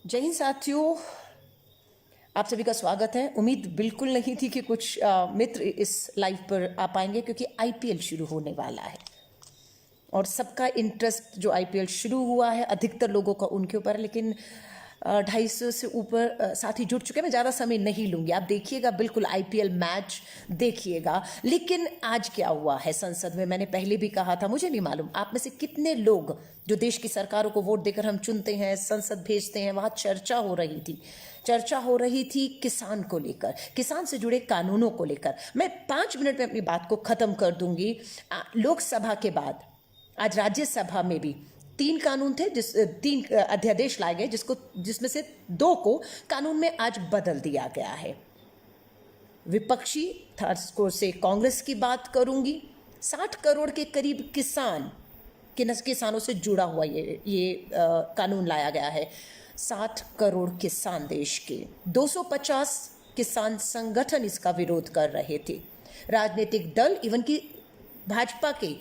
जय हिंद साथियों, आप सभी का स्वागत है। उम्मीद बिल्कुल नहीं थी कि कुछ मित्र इस लाइव पर आ पाएंगे क्योंकि आईपीएल शुरू होने वाला है और सबका इंटरेस्ट जो आईपीएल शुरू हुआ है अधिकतर लोगों का उनके ऊपर है। लेकिन 250 से ऊपर साथी जुड़ चुके हैं। मैं ज़्यादा समय नहीं लूँगी, आप देखिएगा, बिल्कुल आईपीएल मैच देखिएगा। लेकिन आज क्या हुआ है संसद में, मैंने पहले भी कहा था, मुझे नहीं मालूम आप में से कितने लोग जो देश की सरकारों को वोट देकर हम चुनते हैं, संसद भेजते हैं, वहाँ चर्चा हो रही थी किसान को लेकर, किसान से जुड़े कानूनों को लेकर। मैं 5 मिनट में अपनी बात को ख़त्म कर दूंगी। लोकसभा के बाद आज राज्यसभा में भी 3 कानून थे, 3 अध्यादेश लाए गए, जिसमें से 2 को कानून में आज बदल दिया गया है। विपक्षी थर्ड से कांग्रेस की बात करूंगी। 60 करोड़ के करीब किसानों से जुड़ा हुआ ये कानून लाया गया है। 60 करोड़ किसान देश के, 250 किसान संगठन इसका विरोध कर रहे थे। राजनीतिक दल, इवन की भाजपा के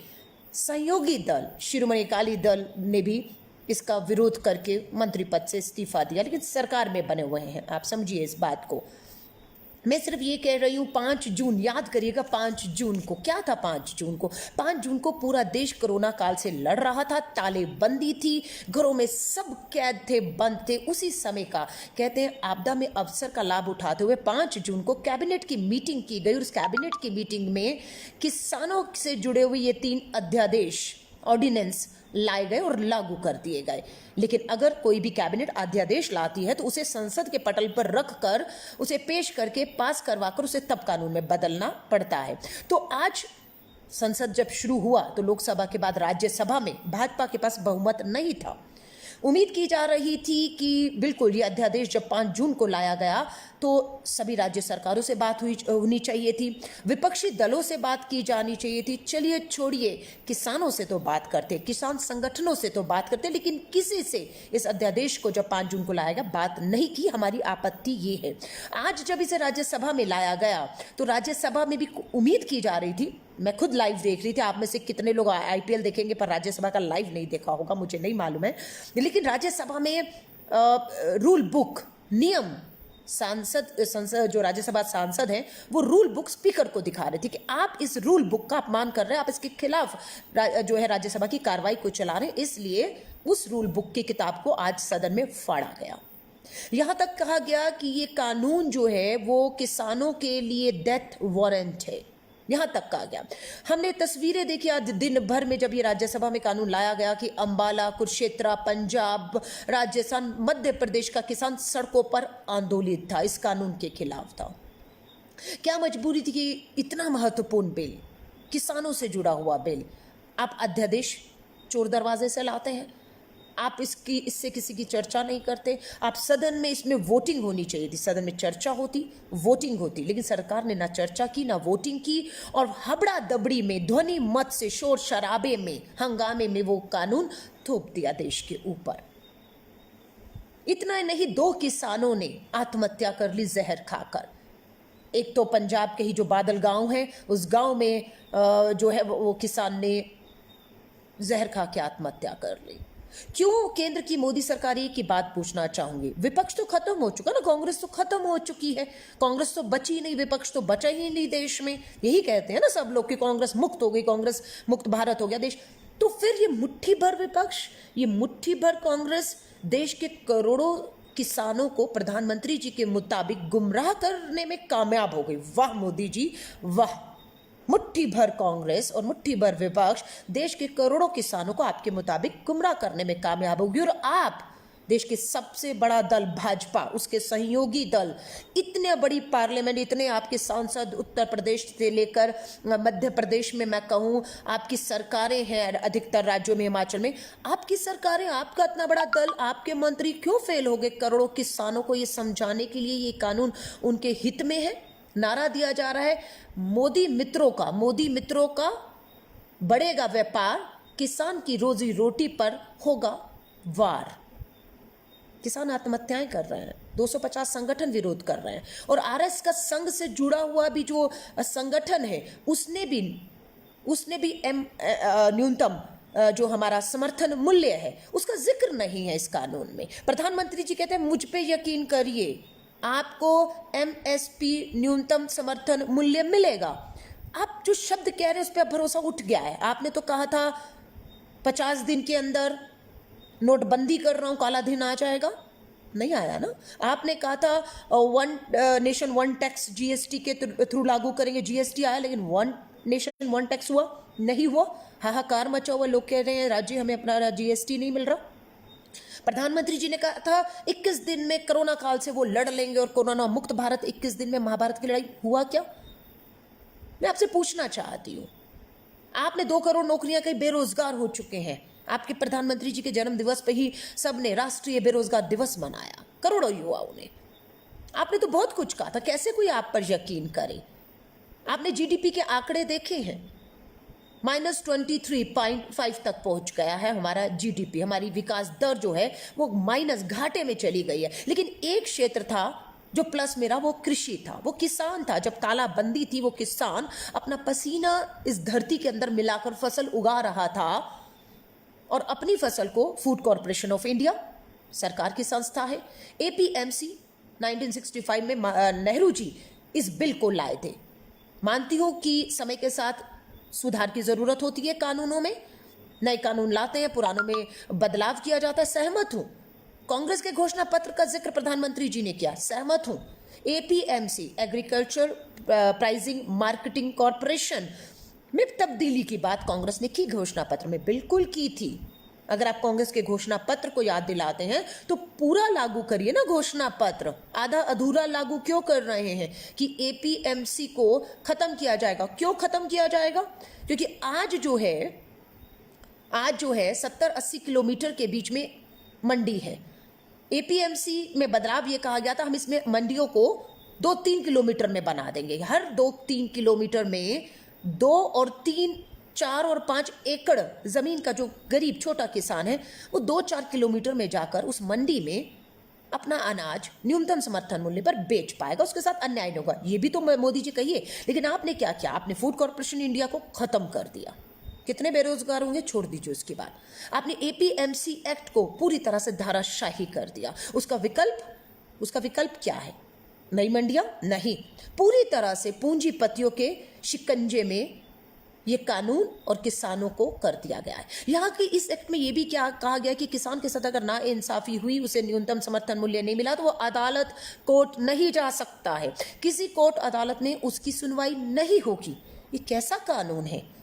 सहयोगी दल शिरोमणि अकाली दल ने भी इसका विरोध करके मंत्री पद से इस्तीफा दिया, लेकिन सरकार में बने हुए हैं। आप समझिए इस बात को। मैं सिर्फ ये कह रही हूँ, 5 जून याद करिएगा। 5 जून को क्या था? 5 जून को पूरा देश कोरोना काल से लड़ रहा था। तालेबंदी थी, घरों में सब कैद थे, बंद थे। उसी समय का कहते हैं आपदा में अवसर का लाभ उठाते हुए 5 जून को कैबिनेट की मीटिंग की गई और उस कैबिनेट की मीटिंग में किसानों से जुड़े हुए ये 3 अध्यादेश, ऑर्डिनेंस लाए गए और लागू कर दिए गए। लेकिन अगर कोई भी कैबिनेट अध्यादेश लाती है तो उसे संसद के पटल पर रखकर, उसे पेश करके, पास करवाकर उसे तब कानून में बदलना पड़ता है। तो आज संसद जब शुरू हुआ तो लोकसभा के बाद राज्यसभा में भाजपा के पास बहुमत नहीं था। उम्मीद की जा रही थी कि बिल्कुल ये अध्यादेश जब 5 जून को लाया गया तो सभी राज्य सरकारों से बात होनी चाहिए थी, विपक्षी दलों से बात की जानी चाहिए थी। चलिए छोड़िए, किसानों से तो बात करते, किसान संगठनों से तो बात करते, लेकिन किसी से इस अध्यादेश को जब 5 जून को लाया गया बात नहीं की। हमारी आपत्ति ये है। आज जब इसे राज्यसभा में लाया गया तो राज्यसभा में भी उम्मीद की जा रही थी, मैं खुद लाइव देख रही थी, आप में से कितने लोग आईपीएल देखेंगे पर राज्यसभा का लाइव नहीं देखा होगा, मुझे नहीं मालूम है। लेकिन राज्यसभा में रूल बुक, नियम, संसद जो राज्यसभा सांसद हैं वो रूल बुक स्पीकर को दिखा रहे थे कि आप इस रूल बुक का अपमान कर रहे हैं, आप इसके खिलाफ जो है राज्यसभा की कार्रवाई को चला रहे हैं। इसलिए उस रूल बुक की किताब को आज सदन में फाड़ा गया। यहां तक कहा गया कि ये कानून जो है वो किसानों के लिए डेथ वारंट है, यहां तक कहा गया। हमने तस्वीरें देखी आज दिन भर में जब ये राज्यसभा में कानून लाया गया कि अंबाला, कुरुक्षेत्र, पंजाब, राजस्थान, मध्य प्रदेश का किसान सड़कों पर आंदोलित था, इस कानून के खिलाफ था। क्या मजबूरी थी कि इतना महत्वपूर्ण बिल, किसानों से जुड़ा हुआ बिल, आप अध्यादेश चोर दरवाजे से लाते हैं? आप इससे किसी की चर्चा नहीं करते? आप सदन में, इसमें वोटिंग होनी चाहिए थी, सदन में चर्चा होती, वोटिंग होती, लेकिन सरकार ने ना चर्चा की ना वोटिंग की और हबड़ा दबड़ी में, ध्वनि मत से, शोर शराबे में, हंगामे में वो कानून थोप दिया देश के ऊपर। इतना नहीं, 2 किसानों ने आत्महत्या कर ली जहर खाकर। एक तो पंजाब के ही जो बादल गांव है, उस गांव में जो है वो किसान ने जहर खा के आत्महत्या कर ली। क्यों? केंद्र की मोदी सरकार की बात पूछना चाहूंगी। विपक्ष तो खत्म हो चुका ना, कांग्रेस तो खत्म हो चुकी है, कांग्रेस तो बची नहीं, विपक्ष तो बचा ही नहीं देश में। यही कहते हैं ना सब लोग कि कांग्रेस मुक्त हो गई, कांग्रेस मुक्त भारत हो गया देश। तो फिर ये मुट्ठी भर विपक्ष, ये मुट्ठी भर कांग्रेस देश के करोड़ों किसानों को प्रधानमंत्री जी के मुताबिक गुमराह करने में कामयाब हो गई। वाह मोदी जी, वाह। मुट्ठी भर कांग्रेस और मुट्ठी भर विपक्ष देश के करोड़ों किसानों को आपके मुताबिक गुमराह करने में कामयाब होगी। और आप, देश के सबसे बड़ा दल भाजपा, उसके सहयोगी दल, इतने बड़ी पार्लियामेंट, इतने आपके सांसद, उत्तर प्रदेश से लेकर मध्य प्रदेश में मैं कहूँ आपकी सरकारें हैं, अधिकतर राज्यों में, हिमाचल में आपकी सरकारें, आपका इतना बड़ा दल, आपके मंत्री क्यों फेल हो गए करोड़ों किसानों को ये समझाने के लिए ये कानून उनके हित में है? नारा दिया जा रहा है मोदी मित्रों का बढ़ेगा व्यापार, किसान की रोजी रोटी पर होगा वार। किसान आत्महत्याएं कर रहे हैं, 250 संगठन विरोध कर रहे हैं और आरएस का संघ से जुड़ा हुआ भी जो संगठन है उसने भी न्यूनतम जो हमारा समर्थन मूल्य है उसका जिक्र नहीं है इस कानून में। प्रधानमंत्री जी कहते हैं मुझ पे यकीन करिए, आपको एमएसपी न्यूनतम समर्थन मूल्य मिलेगा। आप जो शब्द कह रहे हैं उस पर भरोसा उठ गया है। आपने तो कहा था 50 दिन के अंदर नोटबंदी कर रहा हूं, काला दिन आ जाएगा, नहीं आया ना। आपने कहा था one nation one tax GST के थ्रू लागू करेंगे, जीएसटी आया लेकिन वन नेशन वन टैक्स हुआ नहीं हुआ, हाहाकार मचा हुआ। लोग कह रहे हैं राज्य हमें अपना जीएसटी नहीं मिल रहा। प्रधानमंत्री जी ने कहा था 21 दिन में कोरोना काल से वो लड़ लेंगे और कोरोना मुक्त भारत, 21 दिन में महाभारत की लड़ाई हुआ क्या? मैं आपसे पूछना चाहती हूं, आपने 2 करोड़ नौकरियां कहीं बेरोजगार हो चुके हैं। आपके प्रधानमंत्री जी के जन्म दिवस पे ही सबने राष्ट्रीय बेरोजगार दिवस मनाया, करोड़ों युवाओं ने। आपने तो बहुत कुछ कहा था, कैसे कोई आप पर यकीन करे? आपने जीडीपी के आंकड़े देखे हैं, -23.5 तक पहुंच गया है हमारा जीडीपी। हमारी विकास दर जो है वो माइनस घाटे में चली गई है। लेकिन एक क्षेत्र था जो प्लस में रहा, वो कृषि था, वो किसान था। जब तालाबंदी थी वो किसान अपना पसीना इस धरती के अंदर मिलाकर फसल उगा रहा था और अपनी फसल को फूड कॉर्पोरेशन ऑफ इंडिया सरकार की संस्था है, एपीएमसी 1965 में नेहरू जी इस बिल को लाए थे। मानती हूं कि समय के साथ सुधार की जरूरत होती है कानूनों में, नए कानून लाते हैं, पुरानों में बदलाव किया जाता है, सहमत हूं। कांग्रेस के घोषणा पत्र का जिक्र प्रधानमंत्री जी ने किया, सहमत हूं। APMC agriculture pricing marketing corporation में तब्दीली की बात कांग्रेस ने की, घोषणा पत्र में बिल्कुल की थी। अगर आप कांग्रेस के घोषणा पत्र को याद दिलाते हैं तो पूरा लागू करिए ना घोषणा पत्र, आधा अधूरा लागू क्यों कर रहे हैं कि एपीएमसी को खत्म किया जाएगा? क्यों खत्म किया जाएगा? क्योंकि आज जो है 70-80 किलोमीटर के बीच में मंडी है। एपीएमसी में बदलाव ये कहा गया था हम इसमें मंडियों को 2-3 किलोमीटर में बना देंगे। हर 2-3 किलोमीटर में 2 और 3, 4 और 5 एकड़ जमीन का जो गरीब छोटा किसान है वो 2-4 किलोमीटर में जाकर उस मंडी में अपना अनाज न्यूनतम समर्थन मूल्य पर बेच पाएगा, उसके साथ अन्याय नहीं होगा। ये भी तो मोदी जी कहिए, लेकिन आपने क्या किया? आपने फूड कॉर्पोरेशन इंडिया को खत्म कर दिया। कितने बेरोजगार होंगे छोड़ दीजिए उसकी बात। आपने एपीएमसी एक्ट को पूरी तरह से धाराशाही कर दिया। उसका विकल्प क्या है? नई मंडियां? नहीं, पूरी तरह से पूंजीपतियों के शिकंजे में ये कानून और किसानों को कर दिया गया है। यहाँ की इस एक्ट में ये भी क्या कहा गया कि किसान के साथ अगर नाइंसाफी हुई, उसे न्यूनतम समर्थन मूल्य नहीं मिला तो वो अदालत कोर्ट नहीं जा सकता है, किसी कोर्ट अदालत में उसकी सुनवाई नहीं होगी। ये कैसा कानून है?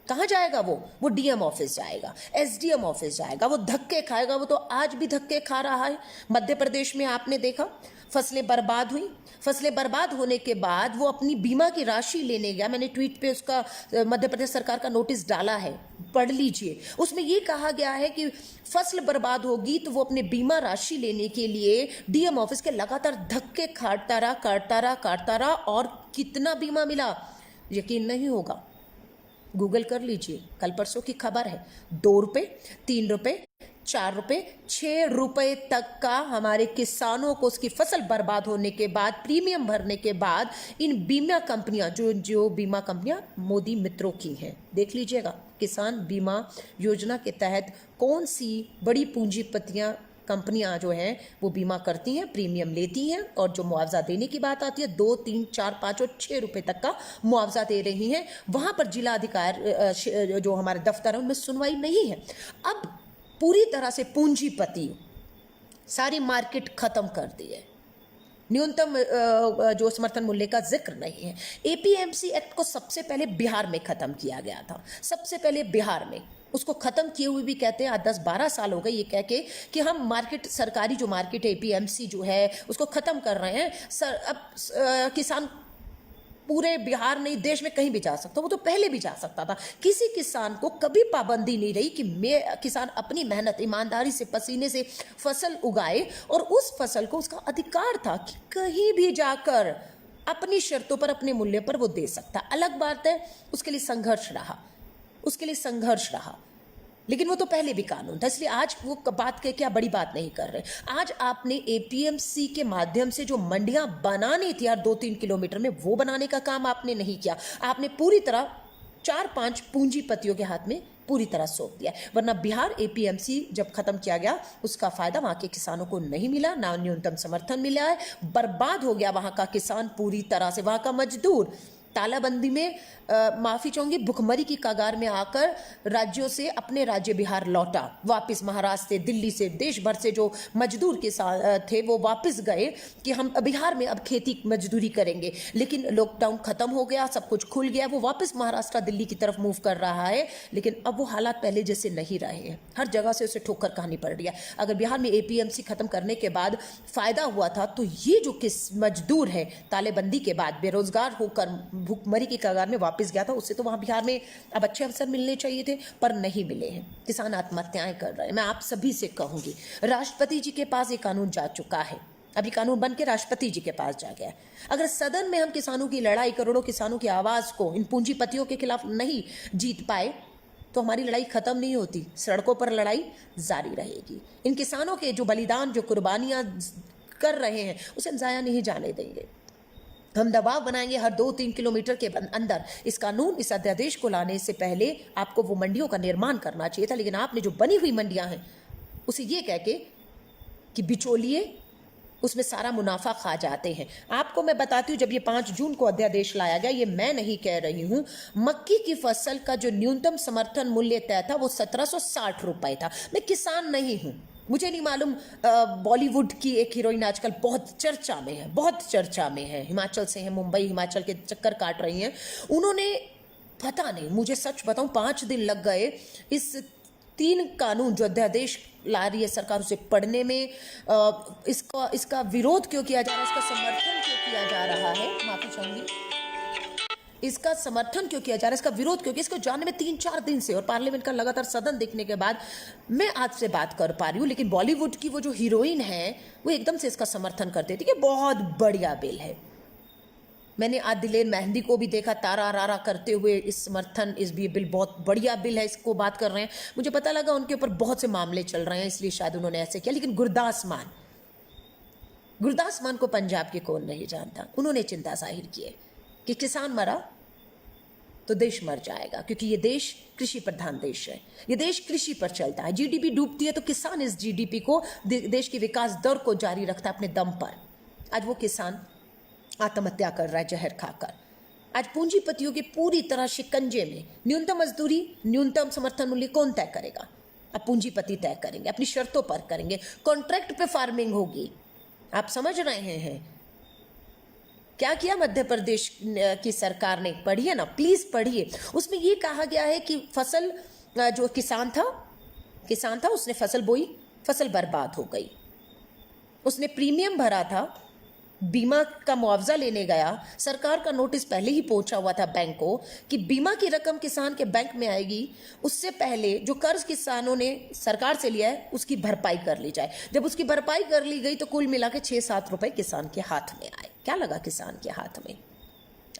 कहाँ जाएगा वो डीएम ऑफिस जाएगा, एसडीएम ऑफिस जाएगा, वो धक्के खाएगा। वो तो आज भी धक्के खा रहा है। मध्य प्रदेश में आपने देखा फसलें बर्बाद हुई, फसलें बर्बाद होने के बाद वो अपनी बीमा की राशि लेने गया। मैंने ट्वीट पे उसका मध्य प्रदेश सरकार का नोटिस डाला है, पढ़ लीजिए। उसमें ये कहा गया है कि फसल बर्बाद होगी तो वो अपने बीमा राशि लेने के लिए डीएम ऑफिस के लगातार धक्के काटता रहा और कितना बीमा मिला यकीन नहीं होगा। गूगल कर लीजिए, कल परसों की खबर है। 2 रुपए, 3 रुपए, 4 रुपए, 6 रुपए तक का हमारे किसानों को उसकी फसल बर्बाद होने के बाद प्रीमियम भरने के बाद इन बीमा कंपनियां जो बीमा कंपनियां मोदी मित्रों की हैं, देख लीजिएगा किसान बीमा योजना के तहत कौन सी बड़ी पूंजीपतियां कंपनियां जो हैं वो बीमा करती हैं, प्रीमियम लेती हैं और जो मुआवजा देने की बात आती है 2, 3, 4, 5 और 6 रुपए तक का मुआवजा दे रही हैं। वहां पर जिला अधिकार जो हमारे दफ्तर है उनमें सुनवाई नहीं है। अब पूरी तरह से पूंजीपति सारी मार्केट खत्म कर दी है, न्यूनतम जो समर्थन मूल्य का जिक्र नहीं है। एपीएमसी एक्ट को सबसे पहले बिहार में खत्म किया गया था, सबसे पहले बिहार में। उसको खत्म किए हुए भी कहते हैं 10-12 साल हो गए ये कह के कि हम मार्केट, सरकारी जो मार्केट है एपीएमसी जो है उसको खत्म कर रहे हैं। अब किसान पूरे बिहार नहीं देश में कहीं भी जा सकता, वो तो पहले भी जा सकता था। किसी किसान को कभी पाबंदी नहीं रही कि किसान अपनी मेहनत ईमानदारी से पसीने से फसल उगाए और उस फसल को उसका अधिकार था कि कहीं भी जाकर अपनी शर्तों पर अपने मूल्य पर वो दे सकता। अलग बात है उसके लिए संघर्ष रहा, लेकिन वो तो पहले भी कानून था। इसलिए आज वो बात के क्या बड़ी बात नहीं कर रहे। आज आपने एपीएमसी के माध्यम से जो मंडियां बनानी थी यार 2-3 किलोमीटर में, वो बनाने का काम आपने नहीं किया। आपने पूरी तरह 4-5 पूंजीपतियों के हाथ में पूरी तरह सौंप दिया। वरना बिहार एपीएमसी जब खत्म किया गया उसका फायदा वहां के किसानों को नहीं मिला, ना न्यूनतम समर्थन मिला है, बर्बाद हो गया वहां का किसान पूरी तरह से, वहां का मजदूर तालाबंदी में माफी चाहूंगी भुखमरी की कगार में आकर राज्यों से अपने राज्य बिहार लौटा, वापस महाराष्ट्र से, दिल्ली से, देश भर से जो मजदूर के साथ थे वो वापस गए कि हम बिहार में अब खेती मजदूरी करेंगे। लेकिन लॉकडाउन खत्म हो गया, सब कुछ खुल गया, वो वापस महाराष्ट्र दिल्ली की तरफ मूव कर रहा है। लेकिन अब वो हालात पहले जैसे नहीं रहे हैं, हर जगह से उसे ठोकर खानी पड़ रही है। अगर बिहार में एपीएमसी खत्म करने के बाद फायदा हुआ था तो ये जो मजदूर है तालेबंदी के बाद बेरोजगार होकर भूखमरी की कगार में वापस गया था, उससे तो वहां बिहार में अब अच्छे अवसर मिलने चाहिए थे, पर नहीं मिले हैं। किसान आत्महत्याएं कर रहे हैं। मैं आप सभी से कहूंगी, राष्ट्रपति जी के पास ये कानून जा चुका है, अभी कानून बन के राष्ट्रपति जी के पास जा गया है। अगर सदन में हम किसानों की लड़ाई, करोड़ों किसानों की आवाज को इन पूंजीपतियों के खिलाफ नहीं जीत पाए तो हमारी लड़ाई खत्म नहीं होती, सड़कों पर लड़ाई जारी रहेगी। इन किसानों के जो बलिदान, जो कुर्बानियां कर रहे हैं, उसे हम जाया नहीं जाने देंगे। हम दबाव बनाएंगे हर 2-3 किलोमीटर के अंदर। इस कानून, इस अध्यादेश को लाने से पहले आपको वो मंडियों का निर्माण करना चाहिए था, लेकिन आपने जो बनी हुई मंडियां हैं उसे ये कह के कि बिचौलिए उसमें सारा मुनाफा खा जाते हैं। आपको मैं बताती हूँ, जब ये 5 जून को अध्यादेश लाया गया, ये मैं नहीं कह रही हूँ, मक्की की फसल का जो न्यूनतम समर्थन मूल्य तय था वो 1760 रुपए था। मैं किसान नहीं हूँ, मुझे नहीं मालूम। बॉलीवुड की एक हीरोइन आजकल बहुत चर्चा में है, बहुत चर्चा में है, हिमाचल से है, मुंबई हिमाचल के चक्कर काट रही हैं। उन्होंने पता नहीं, मुझे सच बताऊं 5 दिन लग गए इस 3 कानून जो अध्यादेश ला रही है सरकार उसे पढ़ने में। इसका विरोध क्यों किया जा रहा है, इसका समर्थन क्यों किया जा रहा है, माफी चाहूंगी, इसका समर्थन क्यों किया जा रहा है, इसका विरोध क्यों, इसको जानने में 3-4 दिन से और पार्लियामेंट का लगातार सदन देखने के बाद मैं आज से बात कर पा रही हूँ। लेकिन बॉलीवुड की वो जो हीरोइन है वो एकदम से इसका समर्थन करती थी कि बहुत बढ़िया बिल है। मैंने आज दिलेर मेहंदी को भी देखा तारा रारा करते हुए इस समर्थन, इस भी बिल बहुत बढ़िया बिल है, इसको बात कर रहे हैं। मुझे पता लगा उनके ऊपर बहुत से मामले चल रहे हैं, इसलिए शायद उन्होंने ऐसे किया। लेकिन गुरदास मान को पंजाब के कौन नहीं जानता, उन्होंने चिंता जाहिर की है कि किसान मरा तो देश मर जाएगा, क्योंकि ये देश कृषि प्रधान देश है, ये देश कृषि पर चलता है। जीडीपी डूबती है तो किसान इस जीडीपी को, देश की विकास दर को जारी रखता है अपने दम पर। आज वो किसान आत्महत्या कर रहा है जहर खाकर। आज पूंजीपतियों के पूरी तरह शिकंजे में। न्यूनतम मजदूरी, न्यूनतम समर्थन मूल्य कौन तय करेगा? अब पूंजीपति तय करेंगे, अपनी शर्तों पर करेंगे, कॉन्ट्रैक्ट पे फार्मिंग होगी। आप समझ रहे हैं क्या किया मध्य प्रदेश की सरकार ने? पढ़िए ना, प्लीज पढ़िए। उसमें ये कहा गया है कि फसल, जो किसान था उसने फसल बोई, फसल बर्बाद हो गई, उसने प्रीमियम भरा था, बीमा का मुआवजा लेने गया, सरकार का नोटिस पहले ही पहुंचा हुआ था बैंक को कि बीमा की रकम किसान के बैंक में आएगी, उससे पहले जो कर्ज किसानों ने सरकार से लिया है उसकी भरपाई कर ली जाए। जब उसकी भरपाई कर ली गई तो कुल मिला के 6-7 रुपए किसान के हाथ में आए। क्या लगा किसान के हाथ में?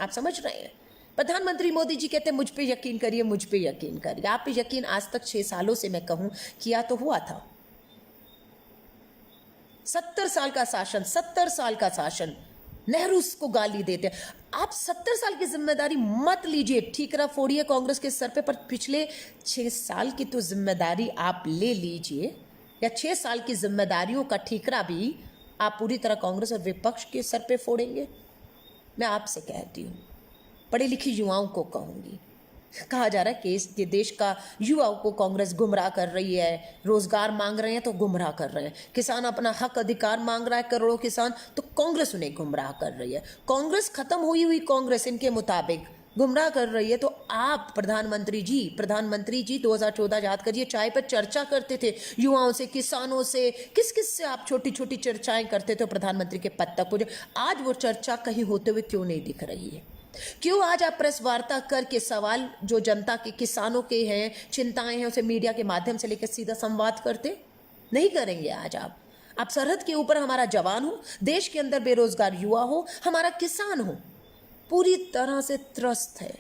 आप समझ रहे हैं? प्रधानमंत्री मोदी जी कहते हैं मुझ पे यकीन करिए, मुझ पे यकीन करिए। आप पे यकीन आज तक 6 सालों से मैं कहूं किया तो हुआ था। 70 साल का शासन, 70 साल का शासन, नेहरू को गाली देते हैं। आप 70 साल की जिम्मेदारी मत लीजिए, ठीकरा फोड़िए कांग्रेस के सर पे, पर पिछले 6 साल की तो जिम्मेदारी आप ले लीजिए, या 6 साल की जिम्मेदारियों का ठीकरा भी आप पूरी तरह कांग्रेस और विपक्ष के सर पे फोड़ेंगे। मैं आपसे कहती हूँ, पढ़े लिखे युवाओं को कहूंगी, कहा जा रहा है कि ये देश का युवाओं को कांग्रेस गुमराह कर रही है, रोजगार मांग रहे हैं तो गुमराह कर रहे हैं, किसान अपना हक अधिकार मांग रहा है करोड़ों किसान तो कांग्रेस उन्हें गुमराह कर रही है। कांग्रेस खत्म हुई कांग्रेस इनके मुताबिक गुमराह कर रही है। तो आप प्रधानमंत्री जी 2014 याद करिए, चाय पर चर्चा करते थे युवाओं से, किसानों से, किस किस से आप छोटी छोटी चर्चाएं करते थे प्रधानमंत्री के पद तक पहुंचे। आज वो चर्चा कहीं होते हुए क्यों नहीं दिख रही है? क्यों आज आप प्रेस वार्ता करके सवाल जो जनता के, किसानों के हैं, चिंताएं हैं, उसे मीडिया के माध्यम से लेकर सीधा संवाद करते नहीं करेंगे? आज आप सरहद के ऊपर हमारा जवान हो, देश के अंदर बेरोजगार युवा हो, हमारा किसान हो, पूरी तरह से त्रस्त है।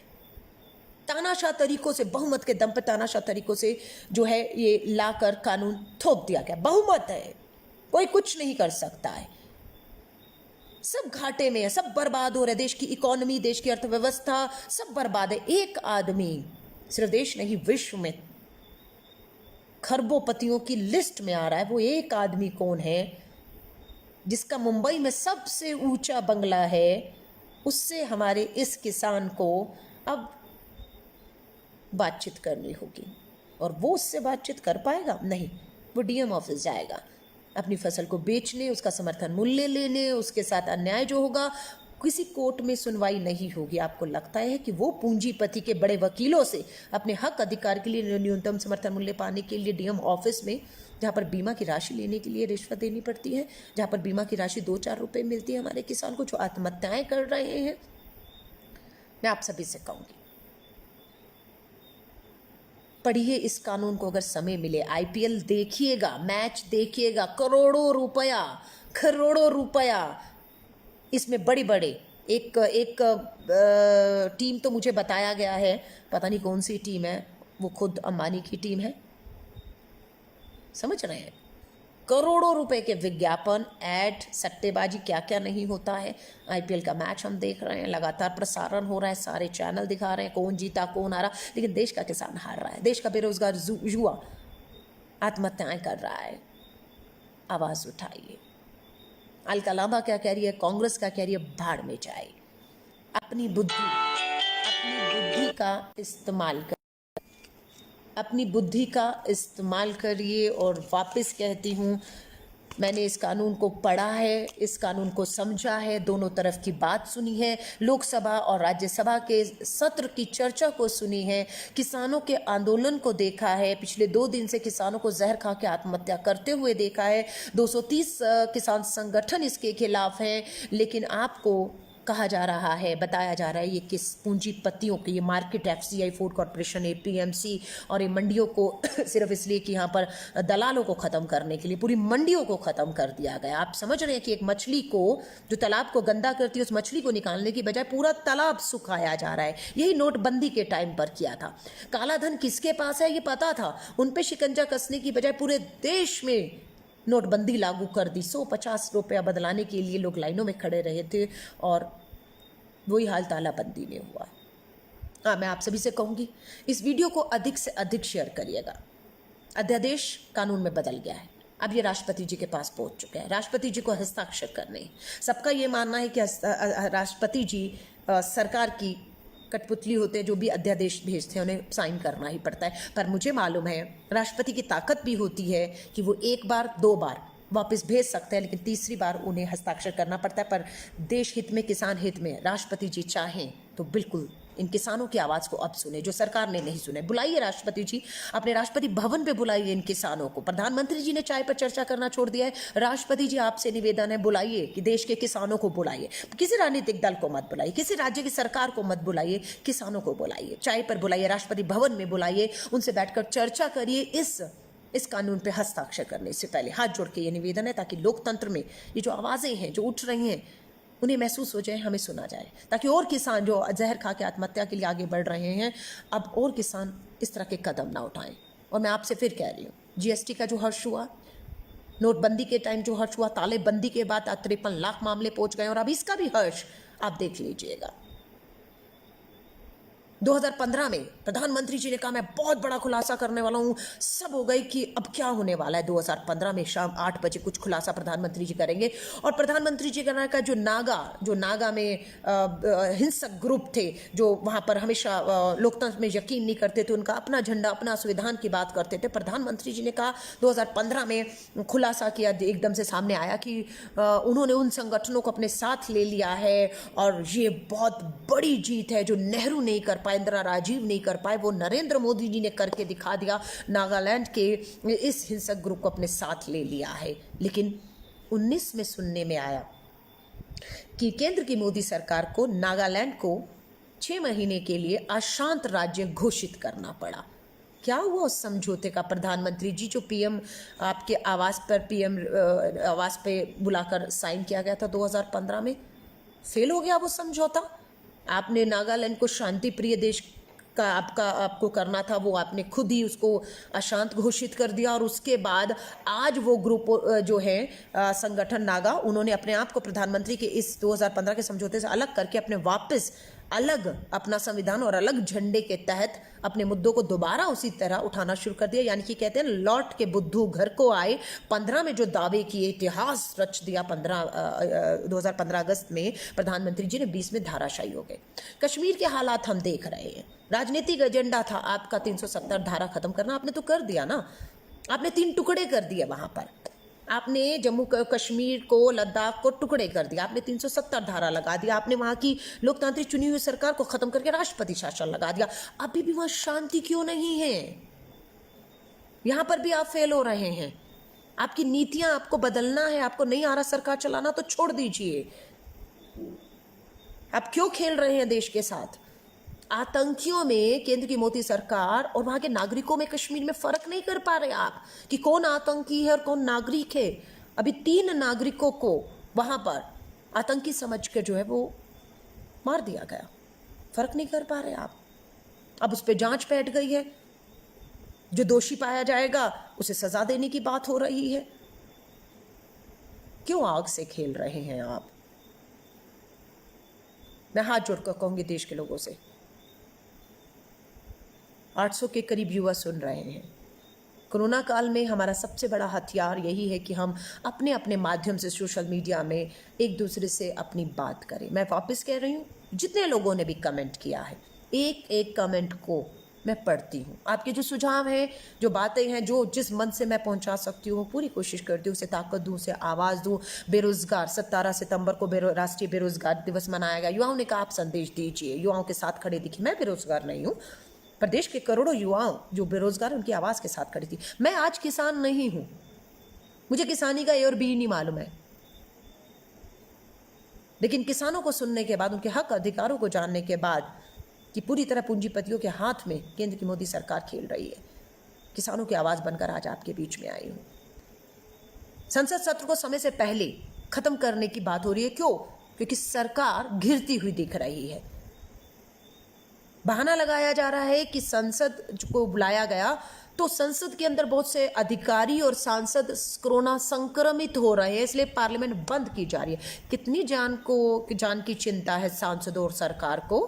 तानाशाह तरीकों से, बहुमत के दम पर तानाशाह तरीकों से जो है ये लाकर कानून थोप दिया गया। बहुमत है, कोई कुछ नहीं कर सकता है, सब घाटे में है, सब बर्बाद हो रहा है। देश की इकोनॉमी, देश की अर्थव्यवस्था सब बर्बाद है। एक आदमी सिर्फ देश नहीं विश्व में खरबोपतियों की लिस्ट में आ रहा है, वो एक आदमी कौन है जिसका मुंबई में सबसे ऊंचा बंगला है, उससे हमारे इस किसान को अब बातचीत करनी होगी। और वो उससे बातचीत कर पाएगा? नहीं, वो डीएम ऑफिस जाएगा अपनी फसल को बेचने, उसका समर्थन मूल्य लेने, उसके साथ अन्याय जो होगा किसी कोर्ट में सुनवाई नहीं होगी। आपको लगता है कि वो पूंजीपति के बड़े वकीलों से अपने हक अधिकार के लिए न्यूनतम समर्थन मूल्य पाने के लिए डीएम ऑफिस में, जहाँ पर बीमा की राशि लेने के लिए रिश्वत देनी पड़ती है, जहाँ पर बीमा की राशि 2-4 रुपए मिलती है हमारे किसान को जो आत्महत्याएं कर रहे हैं, मैं आप सभी से कहूँगी पढ़िए इस कानून को अगर समय मिले, आईपीएल देखिएगा, मैच देखिएगा, करोड़ों रुपया इसमें बड़ी बड़े एक टीम तो मुझे बताया गया है, पता नहीं कौन सी टीम है, वो खुद अंबानी की टीम है, समझ रहे हैं, करोड़ों रुपए के विज्ञापन, ऐड, सट्टेबाजी, क्या क्या नहीं होता है। आईपीएल का मैच हम देख रहे हैं, लगातार प्रसारण हो रहा है, सारे चैनल दिखा रहे हैं कौन जीता कौन हारा, लेकिन देश का किसान हार रहा है, देश का बेरोजगार युवा आत्महत्याएं कर रहा है। आवाज उठाइए। अलकलामा क्या कह रही है, कांग्रेस क्या कह रही है, भाड़ में जाए। अपनी बुद्धि का इस्तेमाल कर, अपनी बुद्धि का इस्तेमाल करिए। और वापस कहती हूँ, मैंने इस कानून को पढ़ा है, इस कानून को समझा है, दोनों तरफ की बात सुनी है, लोकसभा और राज्यसभा के सत्र की चर्चा को सुनी है, किसानों के आंदोलन को देखा है, पिछले 2 दिन से किसानों को जहर खा के आत्महत्या करते हुए देखा है, 230 किसान संगठन इसके खिलाफ हैं, लेकिन आपको कहा जा रहा है, बताया जा रहा है ये किस पूंजीपतियों के, ये market, FCI, food corporation, APMC और ये मंडियों को सिर्फ इसलिए कि यहाँ पर दलालों को ख़त्म करने के लिए पूरी मंडियों को ख़त्म कर दिया गया। आप समझ रहे हैं कि एक मछली को जो तालाब को गंदा करती है, उस मछली को निकालने की बजाय पूरा तालाब सुखाया जा रहा है। यही नोटबंदी के टाइम पर किया था। काला धन किसके पास है ये पता था, उन पर शिकंजा कसने की बजाय पूरे देश में नोटबंदी लागू कर दी। 150 रुपया बदलाने के लिए लोग लाइनों में खड़े रहे थे और वही हाल तालाबंदी में हुआ। हाँ, मैं आप सभी से कहूँगी इस वीडियो को अधिक से अधिक शेयर करिएगा। अध्यादेश कानून में बदल गया है, अब ये राष्ट्रपति जी के पास पहुंच चुके हैं, राष्ट्रपति जी को हस्ताक्षर करने हैं। सबका ये मानना है कि राष्ट्रपति जी सरकार की कठपुतली होते हैं, जो भी अध्यादेश भेजते हैं उन्हें साइन करना ही पड़ता है। पर मुझे मालूम है राष्ट्रपति की ताकत भी होती है कि वो 1 बार 2 बार वापस भेज सकते हैं, लेकिन तीसरी बार उन्हें हस्ताक्षर करना पड़ता है। पर देश हित में, किसान हित में राष्ट्रपति जी चाहें तो बिल्कुल इन किसानों की आवाज़ को अब सुने जो सरकार ने नहीं सुने। बुलाइए राष्ट्रपति जी, अपने राष्ट्रपति भवन पे बुलाइए इन किसानों को। प्रधानमंत्री जी ने चाय पर चर्चा करना छोड़ दिया है, राष्ट्रपति जी आपसे निवेदन है, बुलाइए कि देश के किसानों को बुलाइए। किसी राजनीतिक दल को मत बुलाइए, किसी राज्य की सरकार को मत बुलाइए, किसानों को बुलाइए, चाय पर बुलाइए, राष्ट्रपति भवन में बुलाइए, उनसे बैठकर चर्चा करिए। इस कानून पे हस्ताक्षर करने से पहले हाथ जोड़ के ये निवेदन है, ताकि लोकतंत्र में ये जो आवाज़ें हैं जो उठ रही हैं उन्हें महसूस हो जाए, हमें सुना जाए, ताकि और किसान जो जहर खा के आत्महत्या के लिए आगे बढ़ रहे हैं, अब और किसान इस तरह के कदम ना उठाएं। और मैं आपसे फिर कह रही हूँ, जीएसटी का जो हर्ष हुआ, नोटबंदी के टाइम जो हर्ष हुआ, तालेबंदी के बाद 53 लाख मामले पहुंच गए, और अब इसका भी हर्ष आप देख लीजिएगा। 2015 में प्रधानमंत्री जी ने कहा मैं बहुत बड़ा खुलासा करने वाला हूं, सब हो गई कि अब क्या होने वाला है। 2015 में शाम 8 बजे कुछ खुलासा प्रधानमंत्री जी करेंगे, और प्रधानमंत्री जी का जो नागा में हिंसक ग्रुप थे, जो वहां पर हमेशा लोकतंत्र में यकीन नहीं करते थे, उनका अपना झंडा, अपना संविधान की बात करते थे, प्रधानमंत्री जी ने कहा 2015 में खुलासा किया, एकदम से सामने आया कि उन्होंने उन संगठनों को अपने साथ ले लिया है, और ये बहुत बड़ी जीत है जो नेहरू नहीं कर पाए, इंदिरा राजीव नहीं कर पाए, वो नरेंद्र मोदी जी ने करके दिखा दिया। नागालैंड के इस हिंसक ग्रुप को अपने साथ ले लिया है। लेकिन 19 में सुनने में आया कि केंद्र की मोदी सरकार को नागालैंड को 6 महीने के लिए अशांत राज्य घोषित करना पड़ा। क्या हुआ उस समझौते का? प्रधानमंत्री जी जो पीएम आपके आवास पर, पीएम आवास पे बुलाकर साइन किया गया था 2015 में, फेल हो गया वो समझौता। आपने नागालैंड को शांति प्रिय देश का आपको करना था, वो आपने खुद ही उसको अशांत घोषित कर दिया। और उसके बाद आज वो ग्रुप जो है संगठन नागा, उन्होंने अपने आप को प्रधानमंत्री के इस 2015 के समझौते से अलग करके अपने वापस अलग अपना संविधान और अलग झंडे के तहत अपने मुद्दों को दोबारा उसी तरह उठाना शुरू कर दिया। यानी कि कहते हैं लौट के बुद्धू घर को आए। 15 में जो दावे किए, इतिहास रच दिया 2015 अगस्त में प्रधानमंत्री जी ने, 20 में धाराशायी हो गए। कश्मीर के हालात हम देख रहे हैं। राजनीतिक एजेंडा था आपका 370 धारा खत्म करना, आपने तो कर दिया ना। आपने 3 टुकड़े कर दिए वहां पर। आपने जम्मू कश्मीर को, लद्दाख को टुकड़े कर दिया। आपने 370 धारा लगा दिया। आपने वहां की लोकतांत्रिक चुनी हुई सरकार को खत्म करके राष्ट्रपति शासन लगा दिया। अभी भी वहां शांति क्यों नहीं है? यहां पर भी आप फेल हो रहे हैं। आपकी नीतियां आपको बदलना है। आपको नहीं आ रहा सरकार चलाना तो छोड़ दीजिए। आप क्यों खेल रहे हैं देश के साथ? आतंकियों में केंद्र की मोदी सरकार और वहां के नागरिकों में कश्मीर में फर्क नहीं कर पा रहे आप कि कौन आतंकी है और कौन नागरिक है। अभी 3 नागरिकों को वहां पर आतंकी समझ के जो है वो मार दिया गया। फर्क नहीं कर पा रहे आप। अब उस पर जांच बैठ गई है। जो दोषी पाया जाएगा उसे सजा देने की बात हो रही है। क्यों आग से खेल रहे हैं आप? मैं हाथ जोड़कर कहूंगी देश के लोगों से, 800 के करीब युवा सुन रहे हैं। कोरोना काल में हमारा सबसे बड़ा हथियार यही है कि हम अपने अपने माध्यम से सोशल मीडिया में एक दूसरे से अपनी बात करें। मैं वापस कह रही हूँ, जितने लोगों ने भी कमेंट किया है, एक एक कमेंट को मैं पढ़ती हूँ। आपके जो सुझाव हैं, जो बातें हैं, जो जिस मन से मैं पहुँचा सकती हूँ पूरी कोशिश करती हूँ उसे ताकत दूँ, उसे आवाज़ दूँ। बेरोजगार 17 सितंबर को राष्ट्रीय बेरोजगार दिवस मनाया गया। युवाओं ने कहा आप संदेश दीजिए, युवाओं के साथ खड़े दिखिए। मैं बेरोजगार नहीं हूँ, प्रदेश के करोड़ों युवाओं जो बेरोजगार उनकी आवाज़ के साथ खड़ी थी। मैं आज किसान नहीं हूँ, मुझे किसानी का ए और बी नहीं मालूम है, लेकिन किसानों को सुनने के बाद, उनके हक अधिकारों को जानने के बाद कि पूरी तरह पूंजीपतियों के हाथ में केंद्र की मोदी सरकार खेल रही है, किसानों की आवाज़ बनकर आज आपके बीच में आई हूँ। संसद सत्र को समय से पहले खत्म करने की बात हो रही है। क्यों? क्योंकि सरकार घिरती हुई दिख रही है। बहाना लगाया जा रहा है कि संसद को बुलाया गया तो संसद के अंदर बहुत से अधिकारी और सांसद कोरोना संक्रमित हो रहे हैं, इसलिए पार्लियामेंट बंद की जा रही है। कितनी जान की चिंता है सांसदों और सरकार को।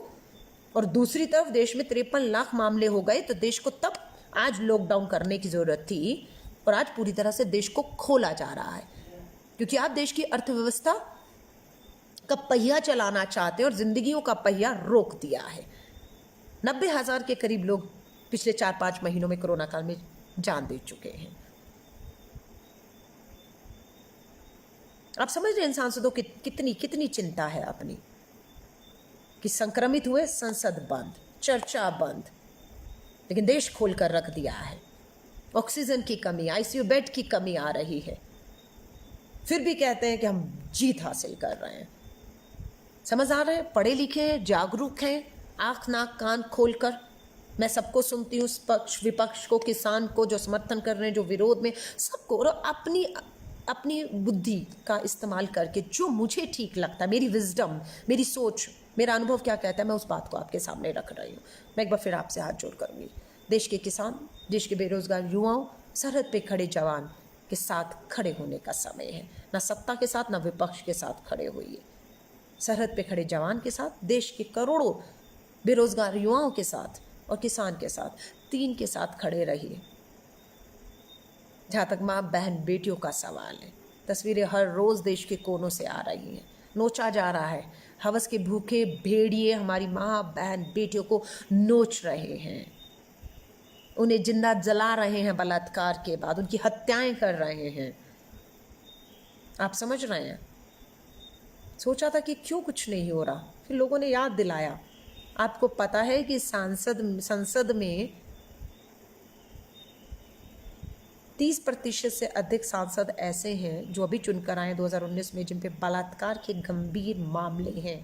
और दूसरी तरफ देश में 53 लाख मामले हो गए, तो देश को तब आज लॉकडाउन करने की जरूरत थी और आज पूरी तरह से देश को खोला जा रहा है, क्योंकि आप देश की अर्थव्यवस्था का पहिया चलाना चाहते हैं और जिंदगियों का पहिया रोक दिया है। 90,000 के करीब लोग पिछले 4-5 महीनों में कोरोना काल में जान दे चुके हैं। आप समझ रहे हैं सांसदों की कितनी चिंता है अपनी, कि संक्रमित हुए, संसद बंद, चर्चा बंद, लेकिन देश खोल कर रख दिया है। ऑक्सीजन की कमी, आईसीयू बेड की कमी आ रही है, फिर भी कहते हैं कि हम जीत हासिल कर रहे हैं। समझ आ रहे हैं? पढ़े लिखे हैं, जागरूक हैं, आंख नाक कान खोलकर मैं सबको सुनती हूँ, पक्ष विपक्ष को, किसान को जो समर्थन कर रहे हैं, जो विरोध में, सबको। और अपनी बुद्धि का इस्तेमाल करके जो मुझे ठीक लगता है, मेरी विजडम, मेरी सोच, मेरा अनुभव क्या कहता है, मैं उस बात को आपके सामने रख रही हूँ। मैं एक बार फिर आपसे हाथ जोड़ करूँगी। देश के किसान, देश के बेरोजगार युवाओं, सरहद पे खड़े जवान के साथ खड़े होने का समय है। ना सत्ता के साथ, ना विपक्ष के साथ खड़े होइए। सरहद पे खड़े जवान के साथ, देश के करोड़ों बेरोजगार युवाओं के साथ और किसान के साथ, 3 के साथ खड़े रहिए। जहाँ तक माँ बहन बेटियों का सवाल है, तस्वीरें हर रोज़ देश के कोनों से आ रही हैं। नोचा जा रहा है, हवस के भूखे भेड़िए हमारी माँ बहन बेटियों को नोच रहे हैं, उन्हें जिंदा जला रहे हैं, बलात्कार के बाद उनकी हत्याएं कर रहे हैं। आप समझ रहे हैं? सोचा था कि क्यों कुछ नहीं हो रहा, फिर लोगों ने याद दिलाया। आपको पता है कि संसद में 30% से अधिक सांसद ऐसे हैं जो अभी चुनकर आए 2019 में, जिन पे बलात्कार के गंभीर मामले हैं।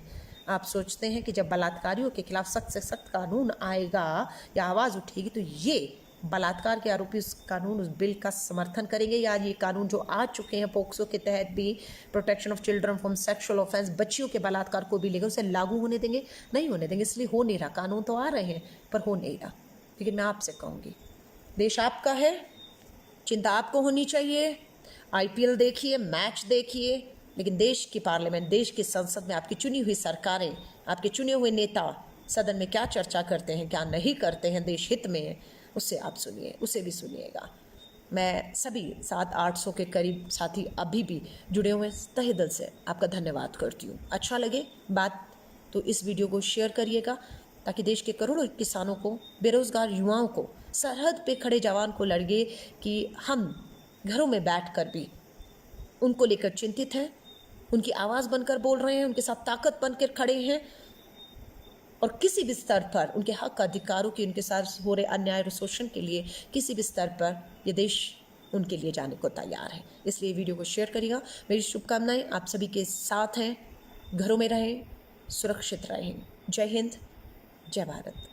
आप सोचते हैं कि जब बलात्कारियों के खिलाफ सख्त से सख्त कानून आएगा या आवाज़ उठेगी तो ये बलात्कार के आरोपी उस कानून, उस बिल का समर्थन करेंगे, या ये कानून जो आ चुके हैं पोक्सो के तहत भी, protection of children from sexual offence, बच्चियों के बलात्कार को भी लेकर उसे लागू होने देंगे? नहीं होने देंगे। इसलिए हो नहीं रहा। कानून तो आ रहे हैं पर हो नहीं रहा। लेकिन मैं आपसे कहूँगी, देश आपका है, चिंता आपको होनी चाहिए। IPL देखिए, मैच देखिए, लेकिन देश की पार्लियामेंट, देश की संसद में आपकी चुनी हुई सरकारें आपके चुने हुए नेता सदन में क्या चर्चा करते हैं, क्या नहीं करते हैं देश हित में, उससे आप सुनिए, उसे भी सुनिएगा। मैं सभी 700-800 के करीब साथी अभी भी जुड़े हुए हैं, तहे दिल से आपका धन्यवाद करती हूँ। अच्छा लगे बात तो इस वीडियो को शेयर करिएगा, ताकि देश के करोड़ों किसानों को, बेरोजगार युवाओं को, सरहद पे खड़े जवान को लगे कि हम घरों में बैठकर भी उनको लेकर चिंतित हैं, उनकी आवाज़ बनकर बोल रहे हैं, उनके साथ ताकत बनकर खड़े हैं, और किसी भी स्तर पर उनके हक अधिकारों की, उनके साथ हो रहे अन्याय और शोषण के लिए किसी भी स्तर पर ये देश उनके लिए जाने को तैयार है। इसलिए वीडियो को शेयर करिएगा। मेरी शुभकामनाएं आप सभी के साथ हैं। घरों में रहें, सुरक्षित रहें। जय हिंद, जय भारत।